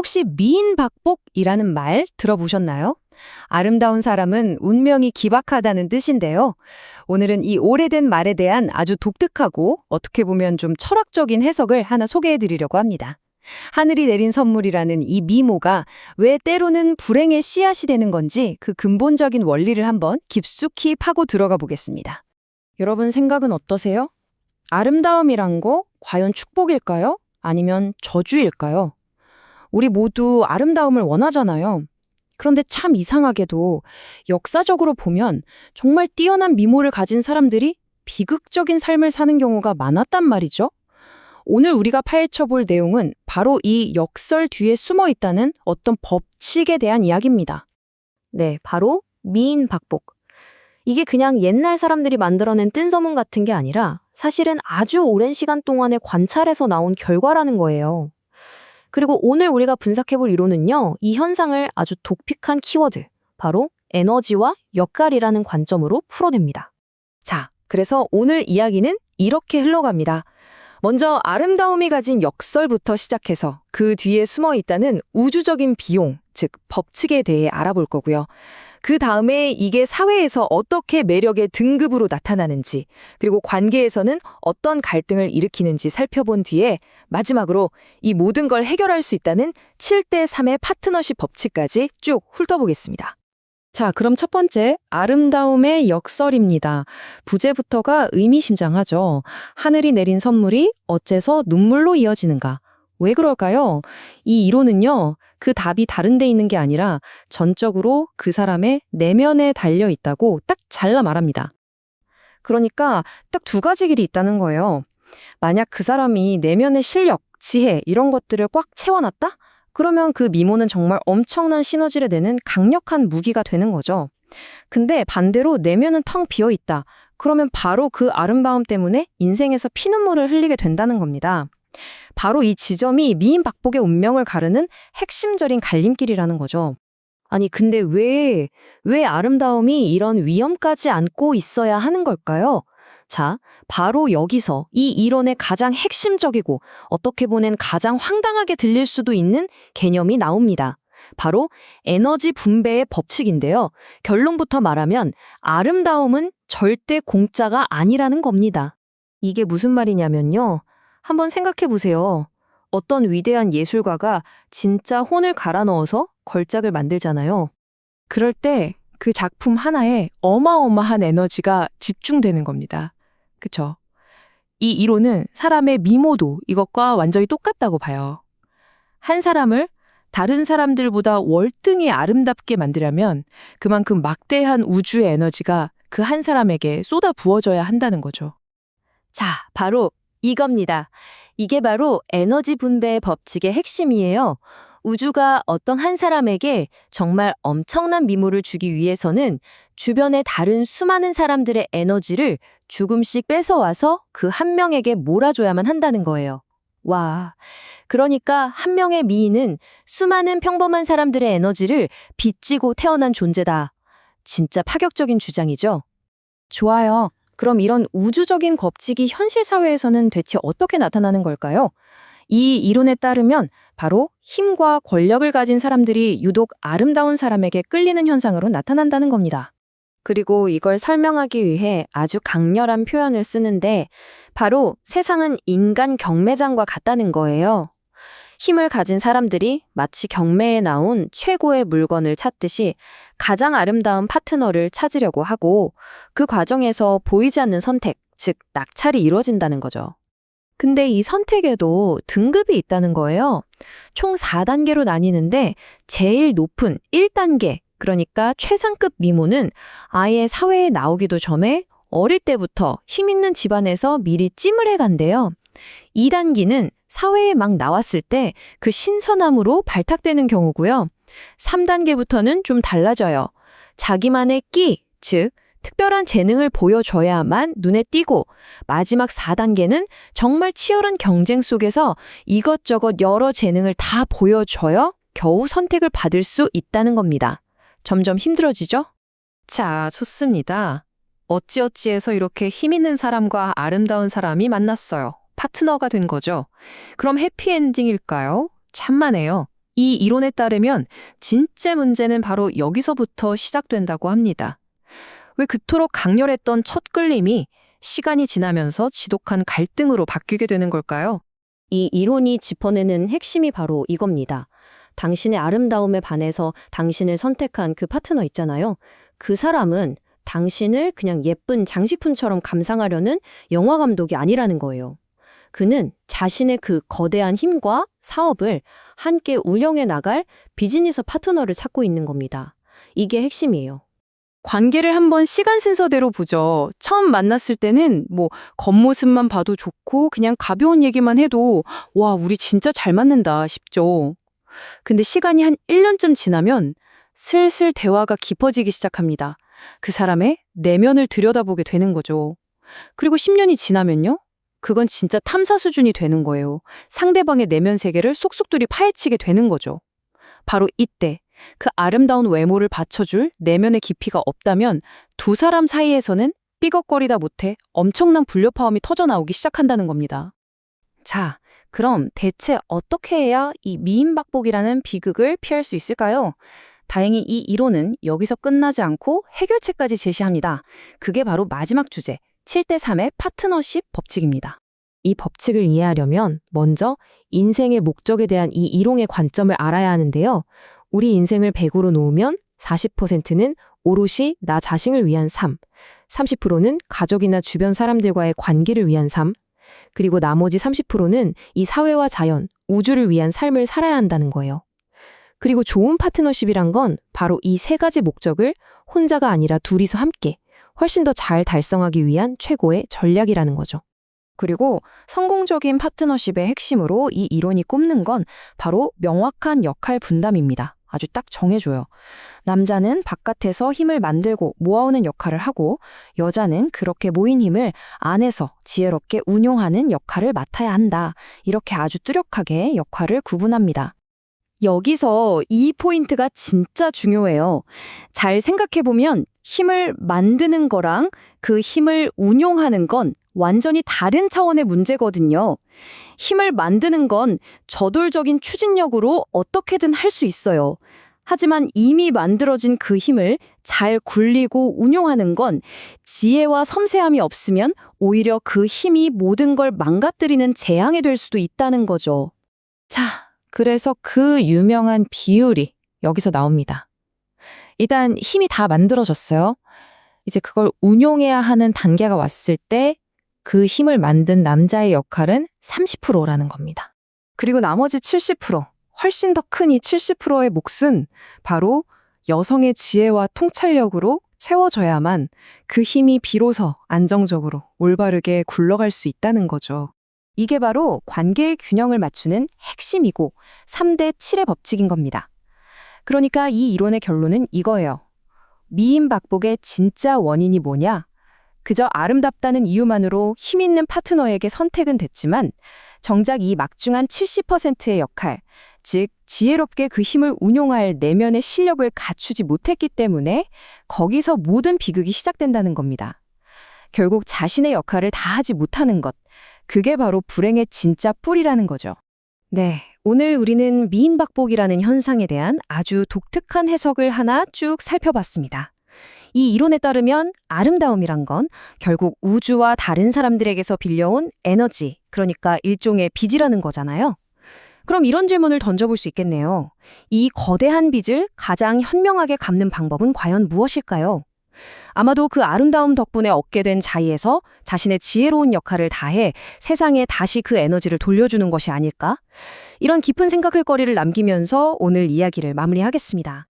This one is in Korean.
혹시 미인박복이라는 말 들어보셨나요? 아름다운 사람은 운명이 기박하다는 뜻인데요. 오늘은 이 오래된 말에 대한 아주 독특하고 어떻게 보면 좀 철학적인 해석을 하나 소개해 드리려고 합니다. 하늘이 내린 선물이라는 이 미모가 왜 때로는 불행의 씨앗이 되는 건지 그 근본적인 원리를 한번 깊숙이 파고 들어가 보겠습니다. 여러분 생각은 어떠세요? 아름다움이란 거 과연 축복일까요? 아니면 저주일까요? 우리 모두 아름다움을 원하잖아요. 그런데 참 이상하게도 역사적으로 보면 정말 뛰어난 미모를 가진 사람들이 비극적인 삶을 사는 경우가 많았단 말이죠. 오늘 우리가 파헤쳐 볼 내용은 바로 이 역설 뒤에 숨어 있다는 어떤 법칙에 대한 이야기입니다. 네, 바로 미인박복. 이게 그냥 옛날 사람들이 만들어낸 뜬소문 같은 게 아니라 사실은 아주 오랜 시간 동안의 관찰에서 나온 결과라는 거예요. 그리고 오늘 우리가 분석해볼 이론은요, 이 현상을 아주 독특한 키워드, 바로 에너지와 역할이라는 관점으로 풀어냅니다. 자, 그래서 오늘 이야기는 이렇게 흘러갑니다. 먼저 아름다움이 가진 역설부터 시작해서 그 뒤에 숨어 있다는 우주적인 비용, 즉 법칙에 대해 알아볼 거고요. 그 다음에 이게 사회에서 어떻게 매력의 등급으로 나타나는지, 그리고 관계에서는 어떤 갈등을 일으키는지 살펴본 뒤에 마지막으로 이 모든 걸 해결할 수 있다는 7대3의 파트너십 법칙까지 쭉 훑어보겠습니다. 자, 그럼 첫 번째, 아름다움의 역설입니다. 부제부터가 의미심장하죠. 하늘이 내린 선물이 어째서 눈물로 이어지는가? 왜 그럴까요? 이 이론은요, 그 답이 다른 데 있는 게 아니라 전적으로 그 사람의 내면에 달려 있다고 딱 잘라 말합니다. 그러니까 딱 두 가지 길이 있다는 거예요. 만약 그 사람이 내면의 실력, 지혜 이런 것들을 꽉 채워놨다? 그러면 그 미모는 정말 엄청난 시너지를 내는 강력한 무기가 되는 거죠. 근데 반대로 내면은 텅 비어있다. 그러면 바로 그 아름다움 때문에 인생에서 피눈물을 흘리게 된다는 겁니다. 바로 이 지점이 미인박복의 운명을 가르는 핵심적인 갈림길이라는 거죠. 아니, 근데 왜 아름다움이 이런 위험까지 안고 있어야 하는 걸까요? 자, 바로 여기서 이 이론의 가장 핵심적이고 어떻게 보면 가장 황당하게 들릴 수도 있는 개념이 나옵니다. 바로 에너지 분배의 법칙인데요. 결론부터 말하면 아름다움은 절대 공짜가 아니라는 겁니다. 이게 무슨 말이냐면요. 한번 생각해 보세요. 어떤 위대한 예술가가 진짜 혼을 갈아 넣어서 걸작을 만들잖아요. 그럴 때 그 작품 하나에 어마어마한 에너지가 집중되는 겁니다. 그쵸? 이 이론은 사람의 미모도 이것과 완전히 똑같다고 봐요. 한 사람을 다른 사람들보다 월등히 아름답게 만들려면 그만큼 막대한 우주의 에너지가 그 한 사람에게 쏟아 부어져야 한다는 거죠. 자, 바로 이겁니다. 이게 바로 에너지 분배의 법칙의 핵심이에요. 우주가 어떤 한 사람에게 정말 엄청난 미모를 주기 위해서는 주변의 다른 수많은 사람들의 에너지를 조금씩 뺏어와서 그 한 명에게 몰아줘야만 한다는 거예요. 와, 그러니까 한 명의 미인은 수많은 평범한 사람들의 에너지를 빚지고 태어난 존재다. 진짜 파격적인 주장이죠? 좋아요. 그럼 이런 우주적인 법칙이 현실 사회에서는 대체 어떻게 나타나는 걸까요? 이 이론에 따르면 바로 힘과 권력을 가진 사람들이 유독 아름다운 사람에게 끌리는 현상으로 나타난다는 겁니다. 그리고 이걸 설명하기 위해 아주 강렬한 표현을 쓰는데 바로 세상은 인간 경매장과 같다는 거예요. 힘을 가진 사람들이 마치 경매에 나온 최고의 물건을 찾듯이 가장 아름다운 파트너를 찾으려고 하고 그 과정에서 보이지 않는 선택, 즉 낙찰이 이루어진다는 거죠. 근데 이 선택에도 등급이 있다는 거예요. 총 4단계로 나뉘는데 제일 높은 1단계, 그러니까 최상급 미모는 아예 사회에 나오기도 전에 어릴 때부터 힘 있는 집안에서 미리 찜을 해간대요. 2단계는 사회에 막 나왔을 때 그 신선함으로 발탁되는 경우고요. 3단계부터는 좀 달라져요. 자기만의 끼, 즉 특별한 재능을 보여줘야만 눈에 띄고 마지막 4단계는 정말 치열한 경쟁 속에서 이것저것 여러 재능을 다 보여줘야 겨우 선택을 받을 수 있다는 겁니다. 점점 힘들어지죠? 자, 좋습니다. 어찌어찌해서 이렇게 힘 있는 사람과 아름다운 사람이 만났어요. 파트너가 된 거죠. 그럼 해피엔딩일까요? 참만해요. 이 이론에 따르면 진짜 문제는 바로 여기서부터 시작된다고 합니다. 왜 그토록 강렬했던 첫 끌림이 시간이 지나면서 지독한 갈등으로 바뀌게 되는 걸까요? 이 이론이 짚어내는 핵심이 바로 이겁니다. 당신의 아름다움에 반해서 당신을 선택한 그 파트너 있잖아요. 그 사람은 당신을 그냥 예쁜 장식품처럼 감상하려는 영화 감독이 아니라는 거예요. 그는 자신의 그 거대한 힘과 사업을 함께 운영해 나갈 비즈니스 파트너를 찾고 있는 겁니다. 이게 핵심이에요. 관계를 한번 시간 순서대로 보죠. 처음 만났을 때는 겉모습만 봐도 좋고 그냥 가벼운 얘기만 해도 와, 우리 진짜 잘 맞는다 싶죠. 근데 시간이 한 1년쯤 지나면 슬슬 대화가 깊어지기 시작합니다. 그 사람의 내면을 들여다보게 되는 거죠. 그리고 10년이 지나면요? 그건 진짜 탐사 수준이 되는 거예요. 상대방의 내면 세계를 쏙쏙들이 파헤치게 되는 거죠. 바로 이때 그 아름다운 외모를 받쳐줄 내면의 깊이가 없다면 두 사람 사이에서는 삐걱거리다 못해 엄청난 불협화음이 터져나오기 시작한다는 겁니다. 자, 그럼 대체 어떻게 해야 이 미인박복이라는 비극을 피할 수 있을까요? 다행히 이 이론은 여기서 끝나지 않고 해결책까지 제시합니다. 그게 바로 마지막 주제, 7대3의 파트너십 법칙입니다. 이 법칙을 이해하려면 먼저 인생의 목적에 대한 이 이론의 관점을 알아야 하는데요. 우리 인생을 100으로 놓으면 40%는 오롯이 나 자신을 위한 삶, 30%는 가족이나 주변 사람들과의 관계를 위한 삶, 그리고 나머지 30%는 이 사회와 자연, 우주를 위한 삶을 살아야 한다는 거예요. 그리고 좋은 파트너십이란 건 바로 이 세 가지 목적을 혼자가 아니라 둘이서 함께 훨씬 더 잘 달성하기 위한 최고의 전략이라는 거죠. 그리고 성공적인 파트너십의 핵심으로 이 이론이 꼽는 건 바로 명확한 역할 분담입니다. 아주 딱 정해줘요. 남자는 바깥에서 힘을 만들고 모아오는 역할을 하고 여자는 그렇게 모인 힘을 안에서 지혜롭게 운용하는 역할을 맡아야 한다. 이렇게 아주 뚜렷하게 역할을 구분합니다. 여기서 이 포인트가 진짜 중요해요. 잘 생각해보면 힘을 만드는 거랑 그 힘을 운용하는 건 완전히 다른 차원의 문제거든요. 힘을 만드는 건 저돌적인 추진력으로 어떻게든 할 수 있어요. 하지만 이미 만들어진 그 힘을 잘 굴리고 운용하는 건 지혜와 섬세함이 없으면 오히려 그 힘이 모든 걸 망가뜨리는 재앙이 될 수도 있다는 거죠. 자, 그래서 그 유명한 비율이 여기서 나옵니다. 일단 힘이 다 만들어졌어요. 이제 그걸 운용해야 하는 단계가 왔을 때 그 힘을 만든 남자의 역할은 30%라는 겁니다. 그리고 나머지 70%, 훨씬 더 큰 이 70%의 몫은 바로 여성의 지혜와 통찰력으로 채워져야만 그 힘이 비로소 안정적으로 올바르게 굴러갈 수 있다는 거죠. 이게 바로 관계의 균형을 맞추는 핵심이고 3대 7의 법칙인 겁니다. 그러니까 이 이론의 결론은 이거예요. 미인박복의 진짜 원인이 뭐냐? 그저 아름답다는 이유만으로 힘 있는 파트너에게 선택은 됐지만 정작 이 막중한 70%의 역할, 즉 지혜롭게 그 힘을 운용할 내면의 실력을 갖추지 못했기 때문에 거기서 모든 비극이 시작된다는 겁니다. 결국 자신의 역할을 다 하지 못하는 것, 그게 바로 불행의 진짜 뿌리라는 거죠. 네, 오늘 우리는 미인박복이라는 현상에 대한 아주 독특한 해석을 하나 쭉 살펴봤습니다. 이 이론에 따르면 아름다움이란 건 결국 우주와 다른 사람들에게서 빌려온 에너지, 그러니까 일종의 빚이라는 거잖아요. 그럼 이런 질문을 던져볼 수 있겠네요. 이 거대한 빚을 가장 현명하게 갚는 방법은 과연 무엇일까요? 아마도 그 아름다움 덕분에 얻게 된 자유에서 자신의 지혜로운 역할을 다해 세상에 다시 그 에너지를 돌려주는 것이 아닐까? 이런 깊은 생각할 거리를 남기면서 오늘 이야기를 마무리하겠습니다.